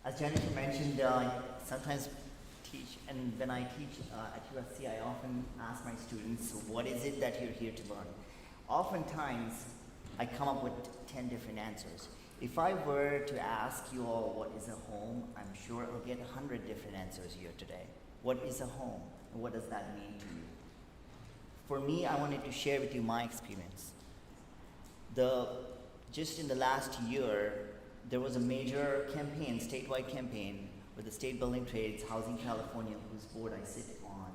As Jennifer mentioned, sometimes teach, and when I teach at USC, I often ask my students, what is it that you're here to learn? Oftentimes, I come up with 10 different answers. If I were to ask you all what is a home, I'm sure I'll get 100 different answers here today. What is a home, and what does that mean to you? For me, I wanted to share with you my experience. Just in the last year, there was a major campaign, statewide campaign, with the State Building Trades, Housing California, whose board I sit on,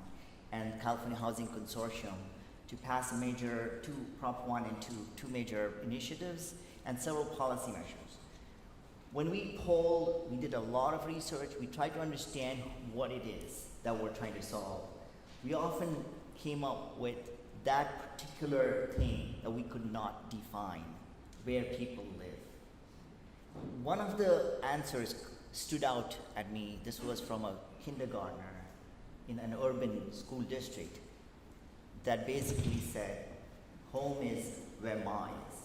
and California Housing Consortium, to pass Prop 1 and 2 major initiatives, and several policy measures. When we polled, we did a lot of research, we tried to understand what it is that we're trying to solve. We often came up with that particular thing that we could not define, where people live. One of the answers stood out at me. This was from a kindergartner in an urban school district that basically said, home is where mine is.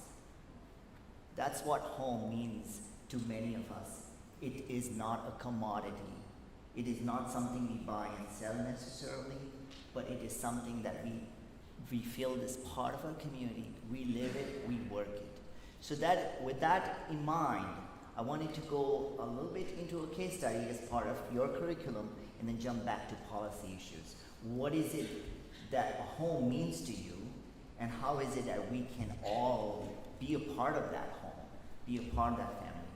That's what home means to many of us. It is not a commodity. It is not something we buy and sell necessarily, but it is something that we feel is part of our community. We live it, we work it. So with that in mind, I wanted to go a little bit into a case study as part of your curriculum and then jump back to policy issues. What is it that a home means to you, and how is it that we can all be a part of that home, be a part of that family?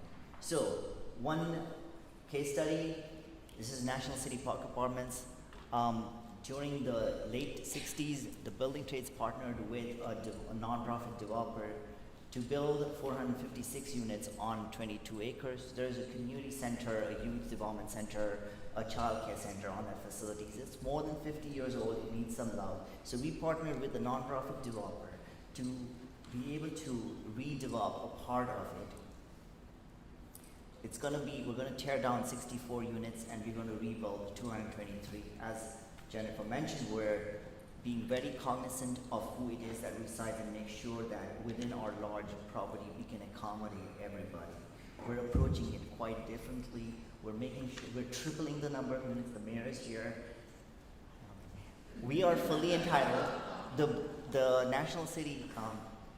So, one case study, this is National City Park Apartments. During the late 60s, the building trades partnered with a nonprofit developer to build 456 units on 22 acres. There's a community center, a youth development center, a child care center on that facilities. It's more than 50 years old, it needs some love. So we partnered with the nonprofit developer to be able to redevelop a part of it. We're gonna tear down 64 units and we're gonna rebuild 223. As Jennifer mentioned, we're being very cognizant of who it is that resides and make sure that within our large property we can accommodate everybody. We're approaching it quite differently. We're making sure we're tripling the number of units. The mayor is here. We are fully entitled. The National City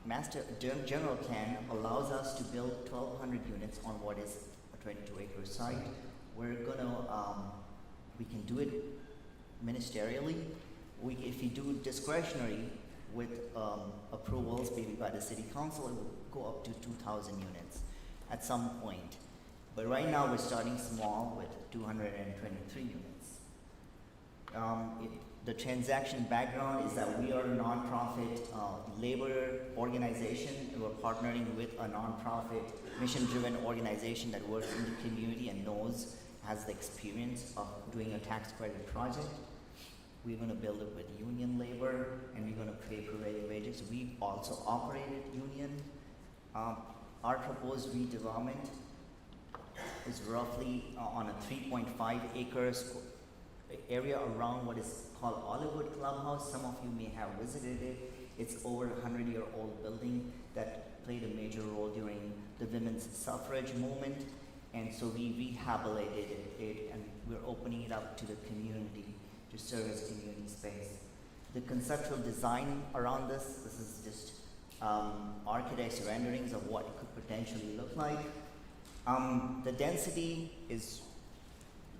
Master General Plan allows us to build 1,200 units on what is a 22-acre site. We're gonna we can do it ministerially. If you do discretionary with approvals, maybe by the city council, it will go up to 2,000 units at some point. But right now we're starting small with 223 units. The transaction background is that we are a nonprofit labor organization, and we're partnering with a nonprofit mission-driven organization that works in the community and has the experience of doing a tax credit project. We're going to build it with union labor, and we're going to pay prevailing wages. We also operated union. Our proposed redevelopment is roughly on a 3.5 acres area around what is called Olivewood Clubhouse. Some of you may have visited it. It's over a 100-year-old building that played a major role during the women's suffrage movement. And so we rehabilitated it, and we're opening it up to the community to serve as community space. The conceptual design around this is just architects' renderings of what it could potentially look like. The density is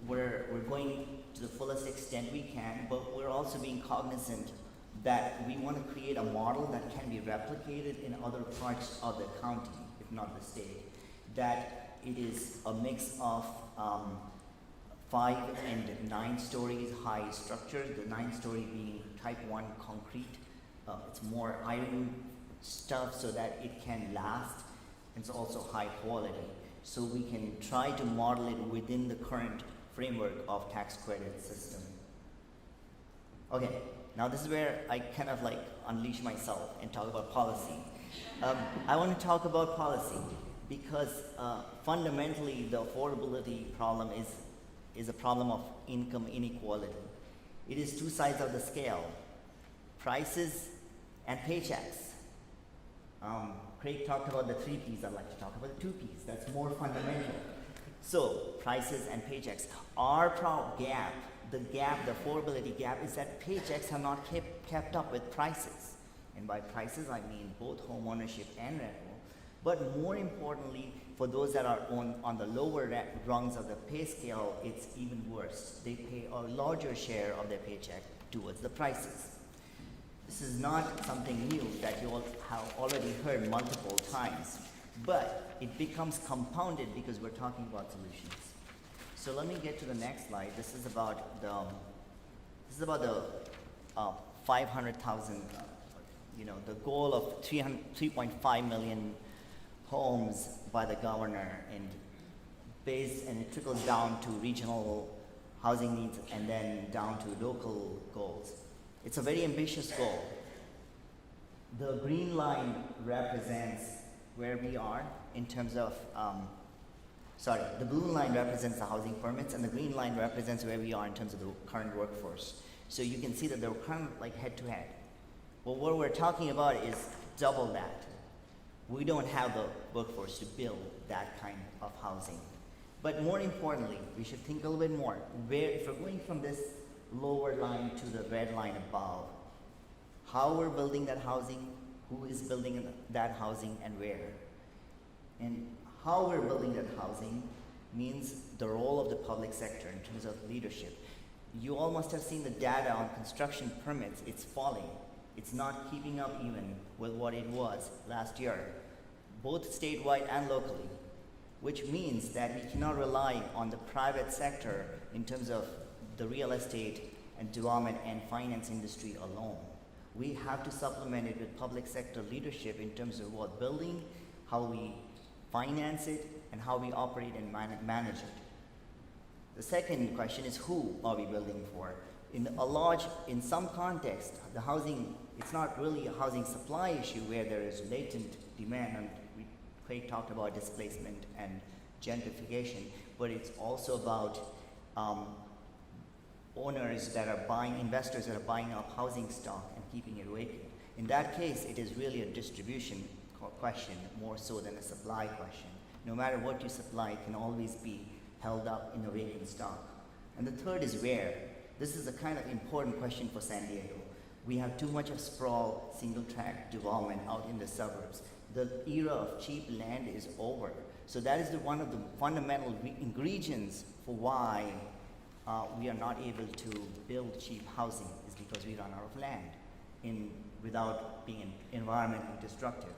we're going to the fullest extent we can, but we're also being cognizant that we want to create a model that can be replicated in other parts of the county, if not the state. That it is a mix of 5 and 9 stories high structure, the 9-story being type 1 concrete. It's more iron stuff so that it can last. It's also high quality. So we can try to model it within the current framework of tax credit system. Okay, now this is where I kind of like unleash myself and talk about policy. I want to talk about policy because fundamentally the affordability problem is a problem of income inequality. It is two sides of the scale, prices and paychecks. Craig talked about the 3 Ps, I'd like to talk about the 2 Ps. That's more fundamental. So prices and paychecks. Our gap, the affordability gap, is that paychecks have not kept up with prices. And by prices, I mean both home ownership and rental. But more importantly, for those that are on the lower rungs of the pay scale, it's even worse. They pay a larger share of their paycheck towards the prices. This is not something new that you all have already heard multiple times, but it becomes compounded because we're talking about solutions. So let me get to the next slide. This is about the 500,000, the goal of 3.5 million homes by the governor, and it trickles down to regional housing needs and then down to local goals. It's a very ambitious goal. The green line represents where we are in terms of, the blue line represents the housing permits, and the green line represents where we are in terms of the current workforce. So you can see that they're kind of like head to head. Well, what we're talking about is double that. We don't have the workforce to build that kind of housing. But more importantly, we should think a little bit more. If we're going from this lower line to the red line above, how we're building that housing, who is building that housing, and where. And how we're building that housing means the role of the public sector in terms of leadership. You all must have seen the data on construction permits. It's falling. It's not keeping up even with what it was last year, both statewide and locally, which means that we cannot rely on the private sector in terms of the real estate and development and finance industry alone. We have to supplement it with public sector leadership in terms of what building, how we finance it, and how we operate and manage it. The second question is, who are we building for? In some context, the housing, it's not really a housing supply issue where there is latent demand, and Craig talked about displacement and gentrification, but it's also about investors that are buying up housing stock and keeping it vacant. In that case, it is really a distribution question more so than a supply question. No matter what you supply, it can always be held up in a vacant stock. And the third is where. This is a kind of important question for San Diego. We have too much of sprawl, single-track development out in the suburbs. The era of cheap land is over. So that is one of the fundamental ingredients for why we are not able to build cheap housing, is because we run out of land without being environmentally destructive.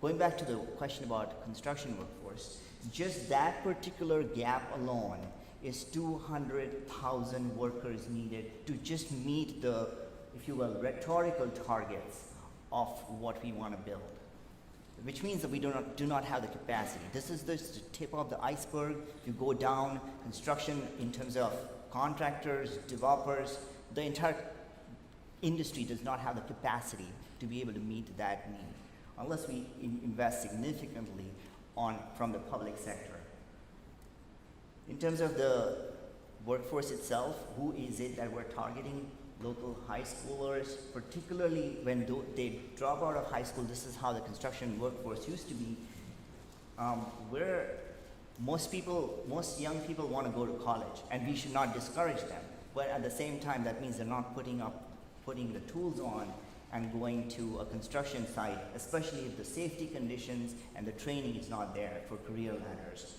Going back to the question about construction workforce, just that particular gap alone is 200,000 workers needed to just meet the, if you will, rhetorical targets of what we want to build, which means that we do not have the capacity. This is the tip of the iceberg. You go down construction in terms of contractors, developers, the entire industry does not have the capacity to be able to meet that need unless we invest significantly from the public sector. In terms of the workforce itself, who is it that we're targeting? Local high schoolers, particularly when they drop out of high school. This is how the construction workforce used to be. Where most young people want to go to college, and we should not discourage them. But at the same time, that means they're not putting the tools on and going to a construction site, especially if the safety conditions and the training is not there for career ladders.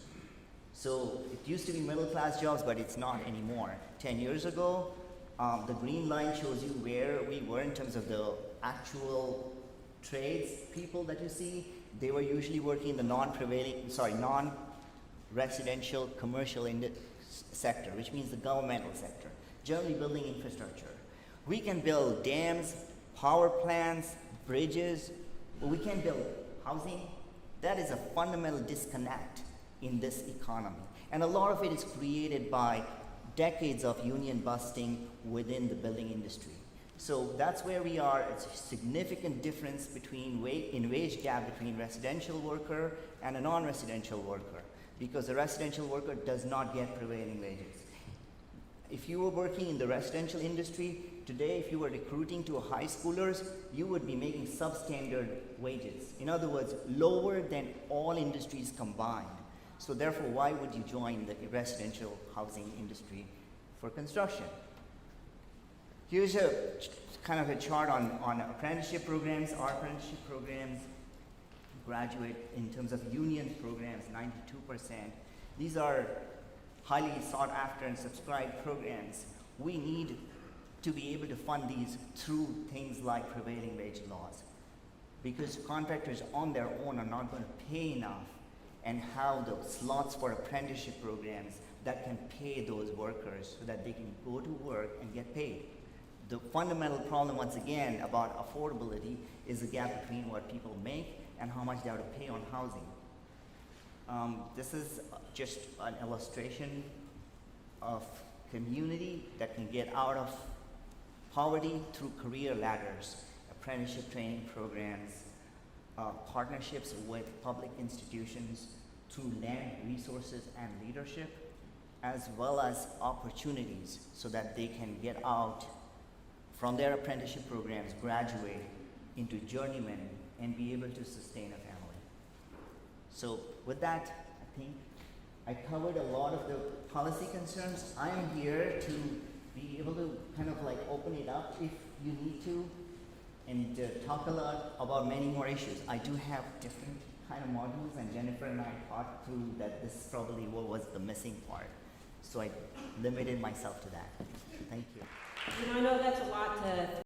So it used to be middle-class jobs, but it's not anymore. 10 years ago, the green line shows you where we were in terms of the actual trades people that you see. They were usually working in the non-residential commercial sector, which means the governmental sector, generally building infrastructure. We can build dams, power plants, bridges, but we can't build housing. That is a fundamental disconnect in this economy. And a lot of it is created by decades of union busting within the building industry. So that's where we are. It's a significant difference in wage gap between residential worker and a non-residential worker, because the residential worker does not get prevailing wages. If you were working in the residential industry, today if you were recruiting to high schoolers, you would be making substandard wages. In other words, lower than all industries combined. So therefore, why would you join the residential housing industry for construction? Here's a kind of a chart on apprenticeship programs. Our apprenticeship programs graduate in terms of union programs, 92%. These are highly sought after and subscribed programs. We need to be able to fund these through things like prevailing wage laws, because contractors on their own are not going to pay enough, and have the slots for apprenticeship programs that can pay those workers so that they can go to work and get paid. The fundamental problem, once again, about affordability is the gap between what people make and how much they have to pay on housing. This is just an illustration of community that can get out of poverty through career ladders, apprenticeship training programs, partnerships with public institutions through land resources and leadership, as well as opportunities so that they can get out from their apprenticeship programs, graduate into journeymen, and be able to sustain a family. So with that, I think I covered a lot of the policy concerns. I am here to be able to kind of like open it up if you need to, and talk a lot about many more issues. I do have different kind of modules, and Jennifer and I thought through that this probably what was the missing part. So I limited myself to that. Thank you. I know that's a lot to